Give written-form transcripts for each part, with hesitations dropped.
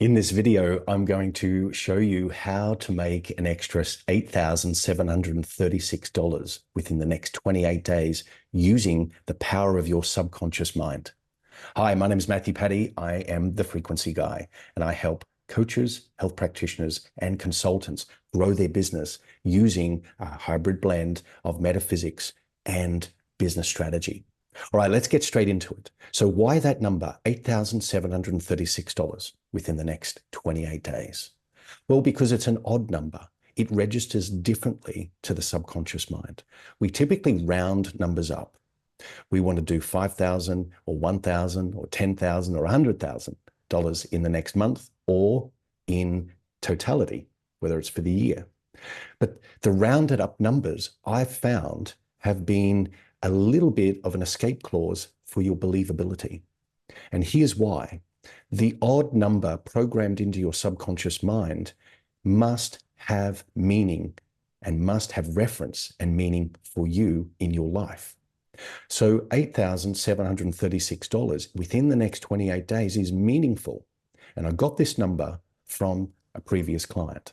In this video, I'm going to show you how to make an extra $8,736 within the next 28 days using the power of your subconscious mind. Hi, my name is Matthew Paddy. I am the Frequency Guy, and I help coaches, health practitioners, and consultants grow their business using a hybrid blend of metaphysics and business strategy. All right, let's get straight into it. So why that number, $8,736 within the next 28 days? Well, because it's an odd number. It registers differently to the subconscious mind. We typically round numbers up. We want to do $5,000 or $1,000 or $10,000 or $100,000 in the next month or in totality, whether it's for the year. But the rounded up numbers I've found have been a little bit of an escape clause for your believability. And here's why. The odd number programmed into your subconscious mind must have meaning and must have reference and meaning for you in your life. So $8,736 within the next 28 days is meaningful. And I got this number from a previous client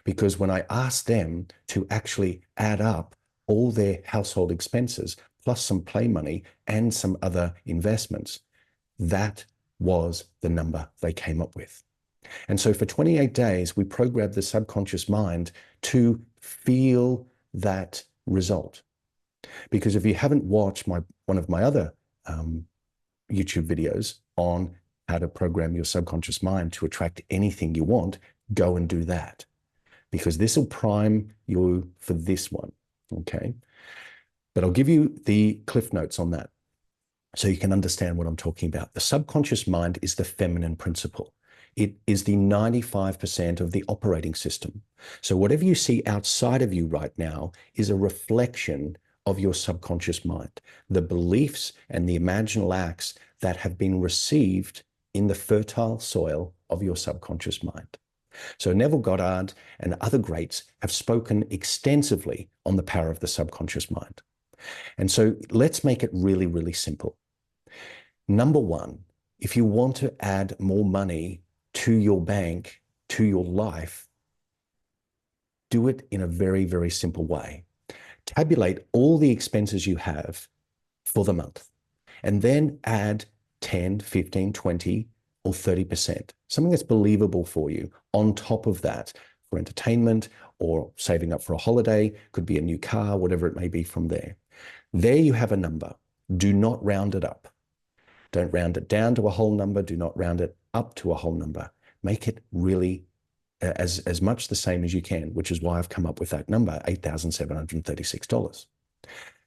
because when I asked them to actually add up all their household expenses, plus some play money and some other investments, that was the number they came up with. And so for 28 days, we programmed the subconscious mind to feel that result. Because if you haven't watched one of my other YouTube videos on how to program your subconscious mind to attract anything you want, go and do that. Because this will prime you for this one, okay? But I'll give you the cliff notes on that so you can understand what I'm talking about. The subconscious mind is the feminine principle. It is the 95% of the operating system. So whatever you see outside of you right now is a reflection of your subconscious mind, the beliefs and the imaginal acts that have been received in the fertile soil of your subconscious mind. So Neville Goddard and other greats have spoken extensively on the power of the subconscious mind. And so let's make it really, really simple. Number one, if you want to add more money to your bank, to your life, do it in a very, very simple way. Tabulate all the expenses you have for the month, and then add 10, 15, 20, or 30%, something that's believable for you on top of that for entertainment or saving up for a holiday, could be a new car, whatever it may be from there. There you have a number. Do not round it up. Don't round it down to a whole number. Do not round it up to a whole number. Make it really as much the same as you can, which is why I've come up with that number, $8,736.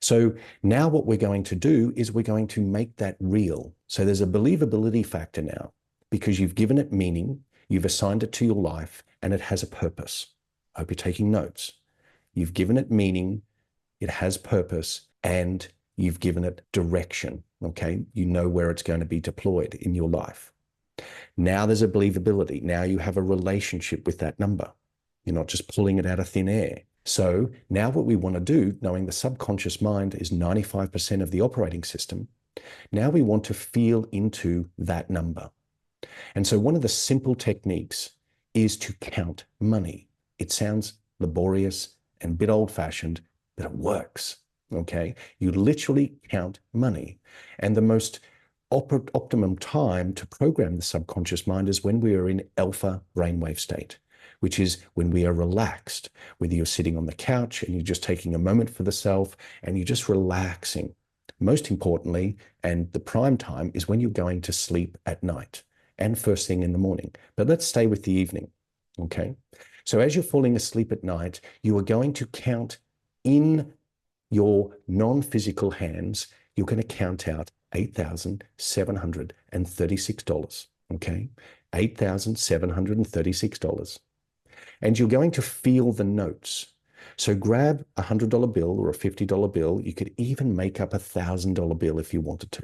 So now what we're going to do is we're going to make that real. So there's a believability factor now because you've given it meaning, you've assigned it to your life, and it has a purpose. I hope you're taking notes. You've given it meaning, it has purpose, and you've given it direction, okay? You know where it's going to be deployed in your life. Now there's a believability. Now you have a relationship with that number. You're not just pulling it out of thin air. So now what we want to do, knowing the subconscious mind is 95% of the operating system, now we want to feel into that number. And so one of the simple techniques is to count money. It sounds laborious and a bit old-fashioned, but it works, okay? You literally count money. And the most optimum time to program the subconscious mind is when we are in alpha brainwave state, which is when we are relaxed, whether you're sitting on the couch and you're just taking a moment for the self and you're just relaxing. Most importantly, and the prime time is when you're going to sleep at night and first thing in the morning. But let's stay with the evening, okay? So as you're falling asleep at night, you are going to count in your non-physical hands, you're going to count out $8,736, okay? $8,736. And you're going to feel the notes. So grab a $100 bill or a $50 bill. You could even make up a $1,000 bill if you wanted to,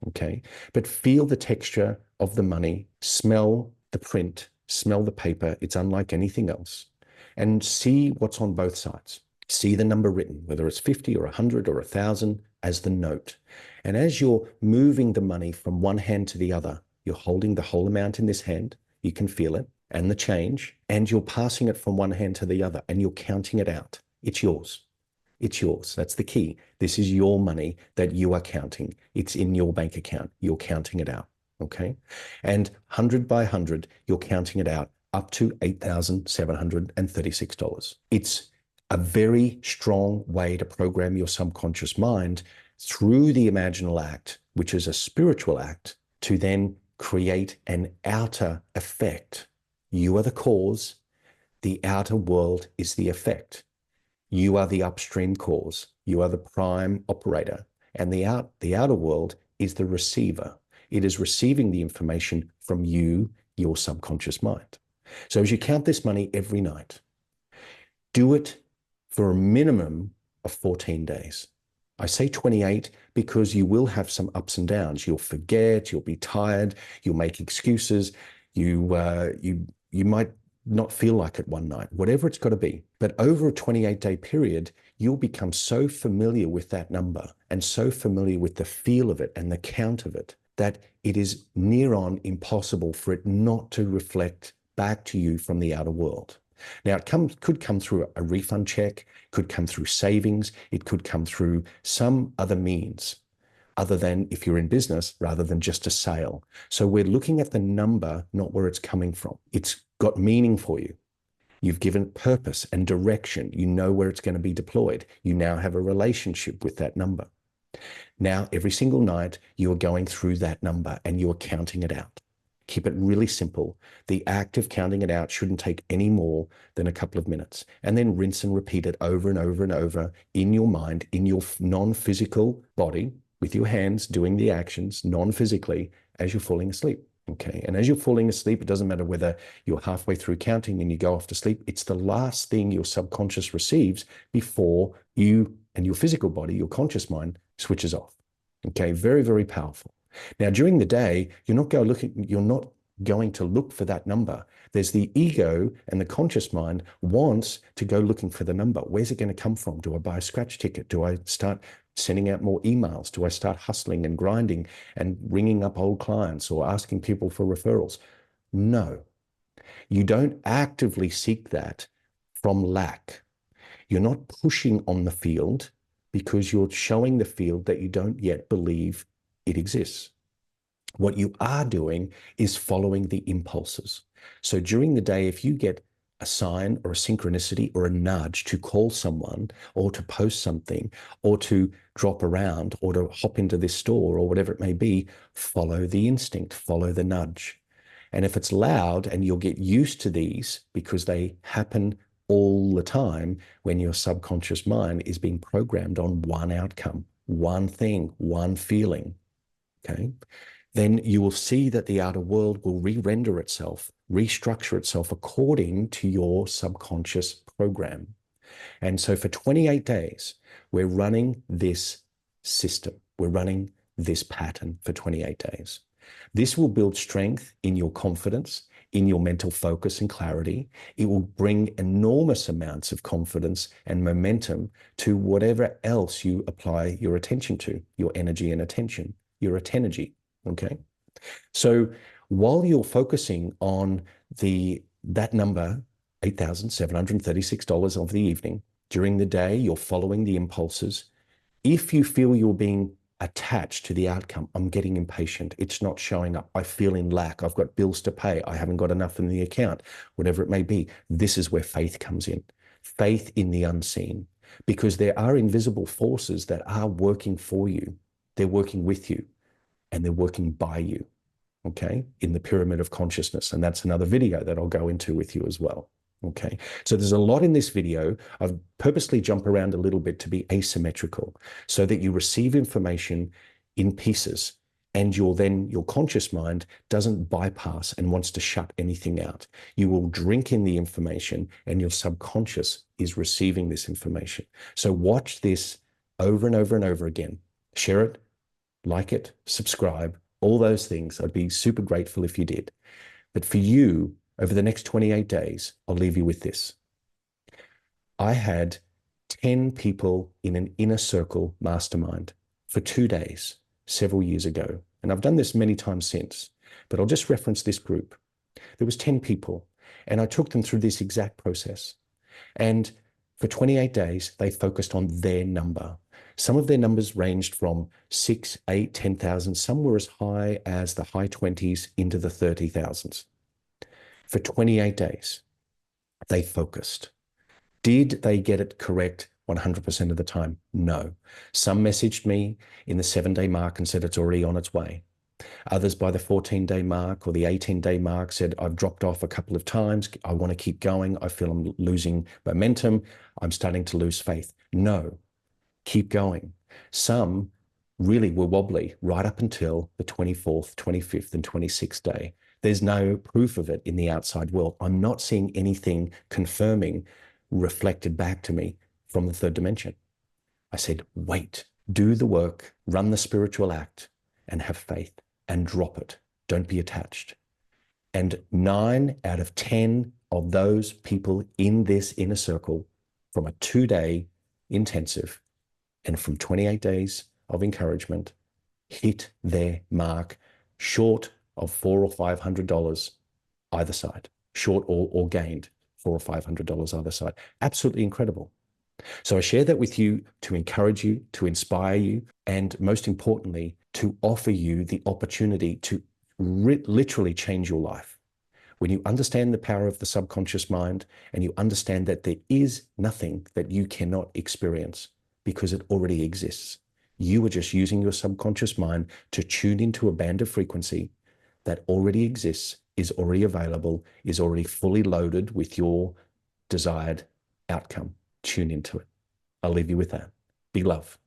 okay? But feel the texture of the money, smell the print, smell the paper. It's unlike anything else. And see what's on both sides. See the number written, whether it's 50 or 100 or 1,000 as the note. And as you're moving the money from one hand to the other, you're holding the whole amount in this hand, You can feel it and the change, and you're passing it from one hand to the other and you're counting it out. It's yours. It's yours. That's the key. This is your money that you are counting. It's in your bank account. You're counting it out. Okay. And 100 by 100, you're counting it out up to $8,736. It's a very strong way to program your subconscious mind through the imaginal act, which is a spiritual act, to then create an outer effect. You are the cause. The outer world is the effect. You are the upstream cause. You are the prime operator. And the outer world is the receiver. It is receiving the information from you, your subconscious mind. So as you count this money every night, do it for a minimum of 14 days. I say 28 because you will have some ups and downs. You'll forget, you'll be tired, you'll make excuses, you might not feel like it one night, whatever it's got to be. But over a 28-day period, you'll become so familiar with that number and so familiar with the feel of it and the count of it that it is near on impossible for it not to reflect back to you from the outer world. Now, it could come through a refund check, could come through savings, it could come through some other means, other than if you're in business, rather than just a sale. So we're looking at the number, not where it's coming from. It's got meaning for you. You've given purpose and direction. You know where it's going to be deployed. You now have a relationship with that number. Now, every single night, you are going through that number and you are counting it out. Keep it really simple. The act of counting it out shouldn't take any more than a couple of minutes. And then rinse and repeat it over and over and over in your mind, in your non-physical body, with your hands doing the actions non-physically as you're falling asleep. Okay. And as you're falling asleep, it doesn't matter whether you're halfway through counting and you go off to sleep. It's the last thing your subconscious receives before you and your physical body, your conscious mind, switches off. Okay. Very, very powerful. Now, during the day, you're not going to look for that number. There's the ego, and the conscious mind wants to go looking for the number. Where's it going to come from? Do I buy a scratch ticket? Do I start sending out more emails? Do I start hustling and grinding and ringing up old clients or asking people for referrals? No, you don't actively seek that from lack. You're not pushing on the field because you're showing the field that you don't yet believe it exists. What you are doing is following the impulses. So during the day, if you get a sign or a synchronicity or a nudge to call someone or to post something or to drop around or to hop into this store or whatever it may be, follow the instinct, follow the nudge. And if it's loud, and you'll get used to these because they happen all the time when your subconscious mind is being programmed on one outcome, one thing, one feeling, okay? Then you will see that the outer world will re-render itself, restructure itself according to your subconscious program. And so for 28 days, we're running this system. We're running this pattern for 28 days. This will build strength in your confidence, in your mental focus and clarity. It will bring enormous amounts of confidence and momentum to whatever else you apply your attention to, your energy and attention, your attenergy. Okay. So while you're focusing on that number, $8,736 of the evening, during the day, you're following the impulses. If you feel you're being attached to the outcome, I'm getting impatient, it's not showing up, I feel in lack, I've got bills to pay, I haven't got enough in the account, whatever it may be, this is where faith comes in. Faith in the unseen, because there are invisible forces that are working for you. They're working with you. And they're working by you, okay, in the pyramid of consciousness. And that's another video that I'll go into with you as well, okay? So there's a lot in this video. I've purposely jumped around a little bit to be asymmetrical so that you receive information in pieces and your conscious mind doesn't bypass and wants to shut anything out. You will drink in the information and your subconscious is receiving this information. So watch this over and over and over again. Share it, like it, subscribe, all those things. I'd be super grateful if you did. But for you, over the next 28 days, I'll leave you with this. I had 10 people in an inner circle mastermind for 2 days, several years ago. And I've done this many times since, but I'll just reference this group. There was 10 people, and I took them through this exact process. And for 28 days, they focused on their number. Some of their numbers ranged from 6, 8, 10,000. Some were as high as the high 20s into the 30,000s. For 28 days, they focused. Did they get it correct 100% of the time? No. Some messaged me in the 7-day mark and said it's already on its way. Others by the 14-day mark or the 18-day mark said, I've dropped off a couple of times. I want to keep going. I feel I'm losing momentum. I'm starting to lose faith. No, keep going. Some really were wobbly right up until the 24th, 25th, and 26th day. There's no proof of it in the outside world. I'm not seeing anything confirming reflected back to me from the third dimension. I said, wait, do the work, run the spiritual act, and have faith, and drop it. Don't be attached. And 9 out of 10 of those people in this inner circle from a 2-day intensive and from 28 days of encouragement hit their mark short of $400 or $500 either side, short or gained $400 or $500 either side. Absolutely incredible. So I share that with you to encourage you, to inspire you, and most importantly, to offer you the opportunity to literally change your life. When you understand the power of the subconscious mind and you understand that there is nothing that you cannot experience because it already exists. You are just using your subconscious mind to tune into a band of frequency that already exists, is already available, is already fully loaded with your desired outcome. Tune into it. I'll leave you with that. Be love.